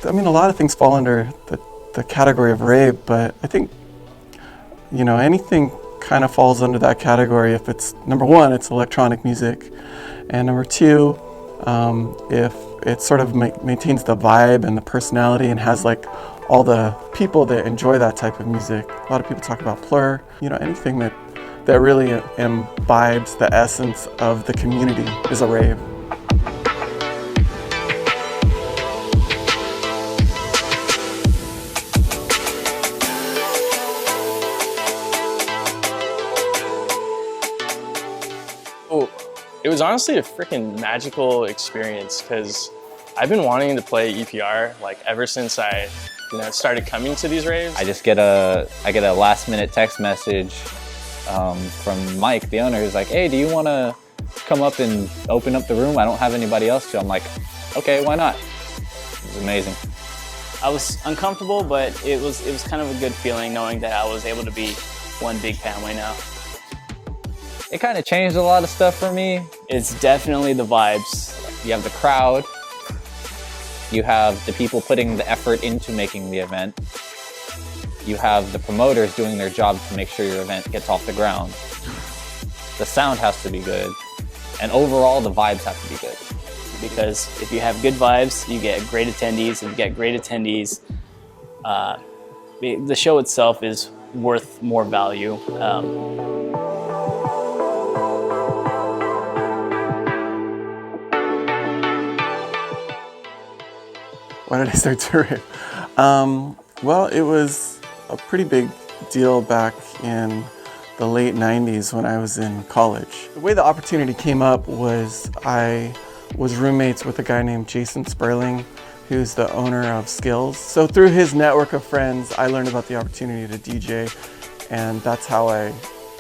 I mean, a lot of things fall under the category of rave, but I think, you know, anything kind of falls under that category if it's, number one, it's electronic music, and number two, if it sort of maintains the vibe and the personality and has like all the people that enjoy that type of music. A lot of people talk about Plur, you know, anything that really imbibes the essence of the community is a rave. It was honestly a freaking magical experience because I've been wanting to play EPR like ever since I started coming to these raves. I get a last minute text message from Mike, the owner, who's like, hey, do you want to come up and open up the room? I don't have anybody else to. I'm like, okay, why not? It was amazing. I was uncomfortable, but it was kind of a good feeling knowing that I was able to be one big family now. It kind of changed a lot of stuff for me. It's definitely the vibes. You have the crowd, you have the people putting the effort into making the event, you have the promoters doing their job to make sure your event gets off the ground. The sound has to be good, and overall the vibes have to be good. Because if you have good vibes, you get great attendees. If you get great attendees, the show itself is worth more value. Why did I start to rave? Well, it was a pretty big deal back in the late 90s when I was in college. The way the opportunity came up was I was roommates with a guy named Jason Sperling, who's the owner of Skills. So through his network of friends, I learned about the opportunity to DJ, and that's how I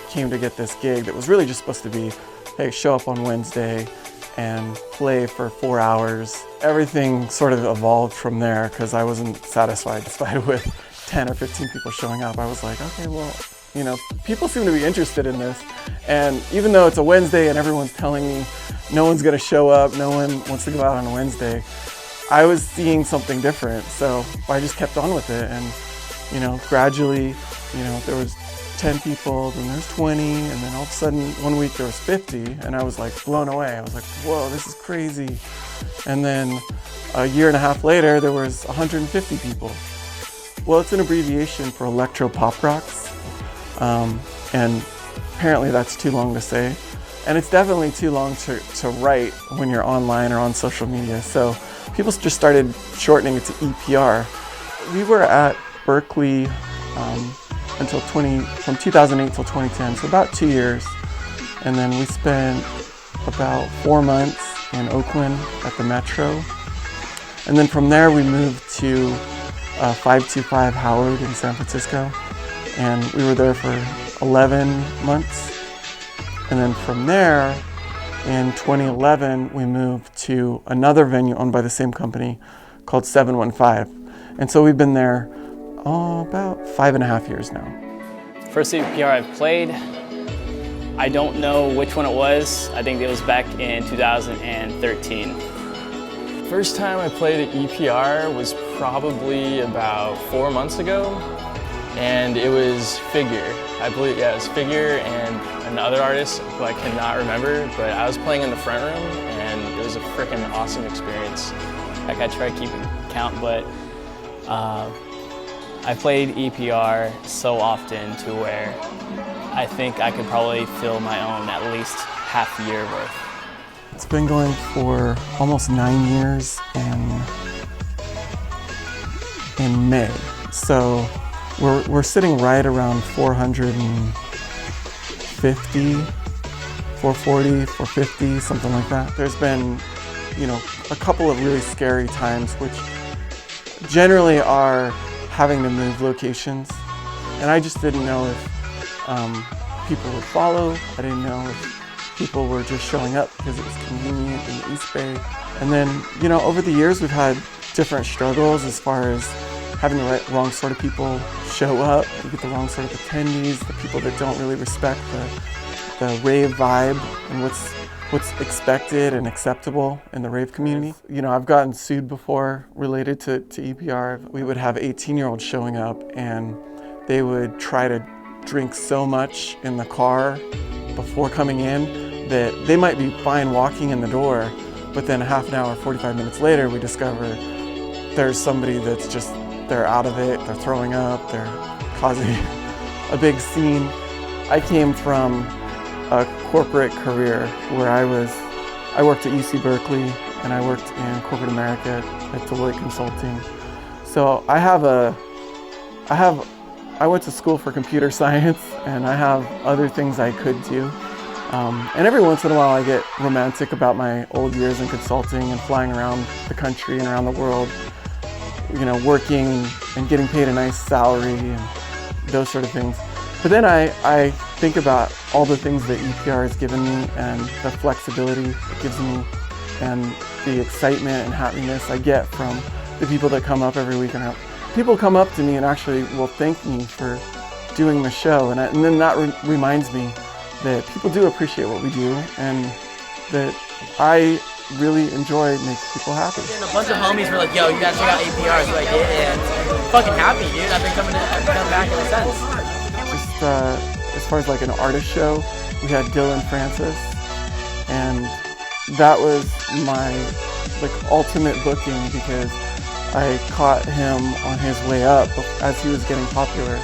came to get this gig that was really just supposed to be, hey, show up on Wednesday and play for 4 hours. Everything sort of evolved from there because I wasn't satisfied with 10 or 15 people showing up. I was like, okay, well, you know, people seem to be interested in this. And even though it's a Wednesday and everyone's telling me no one's gonna show up, no one wants to go out on a Wednesday, I was seeing something different. So I just kept on with it. And, you know, gradually, you know, there was 10 people, then there's 20, and then all of a sudden one week there was 50, and I was like blown away. I was like, whoa, this is crazy. And then a year and a half later there was 150 people. Well, it's an abbreviation for electro pop rocks, and apparently that's too long to say, and it's definitely too long to write when you're online or on social media. So people just started shortening it to EPR. We were at Berkeley from 2008 till 2010, so about 2 years. And then we spent about 4 months in Oakland at the Metro. And then from there we moved to 525 Howard in San Francisco. And we were there for 11 months. And then from there, in 2011, we moved to another venue owned by the same company called 715. And so we've been there about 5.5 years now. First EPR I've played, I don't know which one it was. I think it was back in 2013. First time I played at EPR was probably about 4 months ago, and it was Figure. I believe, yeah, it was Figure and another artist who I cannot remember, but I was playing in the front room, and it was a freaking awesome experience. Like, I tried keeping count, but I played EPR so often to where I think I could probably fill my own at least half a year worth. It's been going for almost 9 years in May. So we're sitting right around 450, 440, 450, something like that. There's been, you know, a couple of really scary times, which generally are having to move locations. And I just didn't know if people would follow. I didn't know if people were just showing up because it was convenient in the East Bay. And then, you know, over the years we've had different struggles as far as having the wrong sort of people show up. You get the wrong sort of attendees, the people that don't really respect the the rave vibe and what's expected and acceptable in the rave community. You know, I've gotten sued before related to EPR. We would have 18-year-olds showing up and they would try to drink so much in the car before coming in that they might be fine walking in the door, but then half an hour, 45 minutes later, we discover there's somebody that's just, they're out of it, they're throwing up, they're causing a big scene. I came from a corporate career where I worked at UC Berkeley and I worked in corporate America at Deloitte Consulting. So I went to school for computer science and I have other things I could do. And every once in a while I get romantic about my old years in consulting and flying around the country and around the world, you know, working and getting paid a nice salary and those sort of things. But then I think about all the things that EPR has given me and the flexibility it gives me and the excitement and happiness I get from the people that come up every week. And people come up to me and actually will thank me for doing the show. And then that reminds me that people do appreciate what we do and that I really enjoy making people happy. And a bunch of homies were like, yo, you gotta check out EPR, so I did, and I'm fucking happy, dude. I've been coming back ever since. Just as far as like an artist show, we had Dylan Francis, and that was my like ultimate booking because I caught him on his way up as he was getting popular,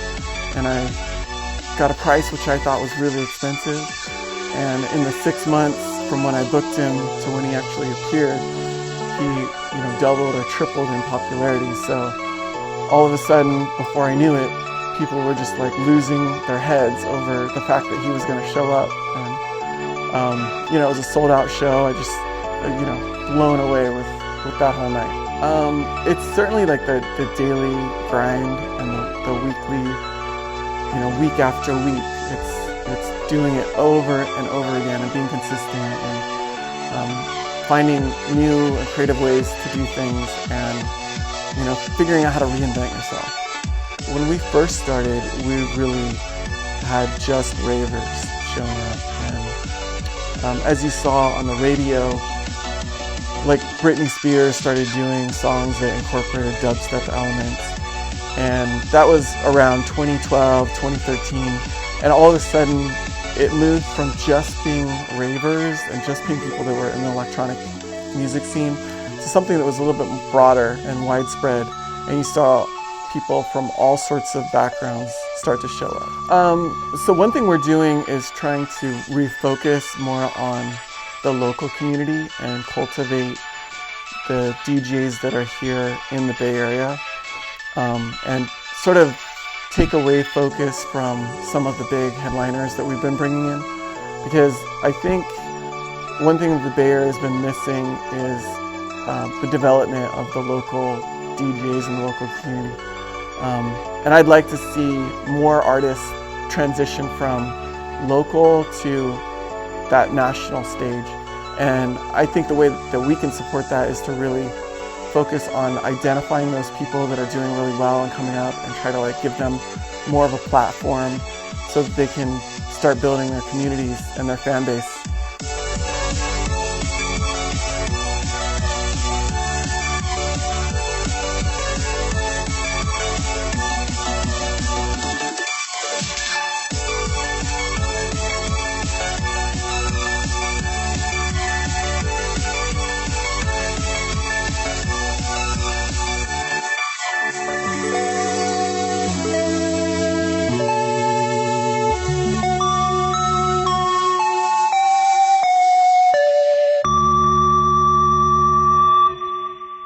and I got a price which I thought was really expensive. And in the 6 months from when I booked him to when he actually appeared, he doubled or tripled in popularity. So all of a sudden, before I knew it, people were just like losing their heads over the fact that he was going to show up. And it was a sold out show. I just blown away with that whole night. It's certainly like the daily grind and the weekly, week after week. It's doing it over and over again and being consistent and finding new and creative ways to do things and figuring out how to reinvent yourself. When we first started, we really had just ravers showing up, and as you saw on the radio, like Britney Spears started doing songs that incorporated dubstep elements, and that was around 2012, 2013, and all of a sudden it moved from just being ravers and just being people that were in the electronic music scene to something that was a little bit broader and widespread, and you saw people from all sorts of backgrounds start to show up. So one thing we're doing is trying to refocus more on the local community and cultivate the DJs that are here in the Bay Area, and sort of take away focus from some of the big headliners that we've been bringing in. Because I think one thing that the Bay Area has been missing is the development of the local DJs in the local community. And I'd like to see more artists transition from local to that national stage. And I think the way that we can support that is to really focus on identifying those people that are doing really well and coming up and try to give them more of a platform so that they can start building their communities and their fan base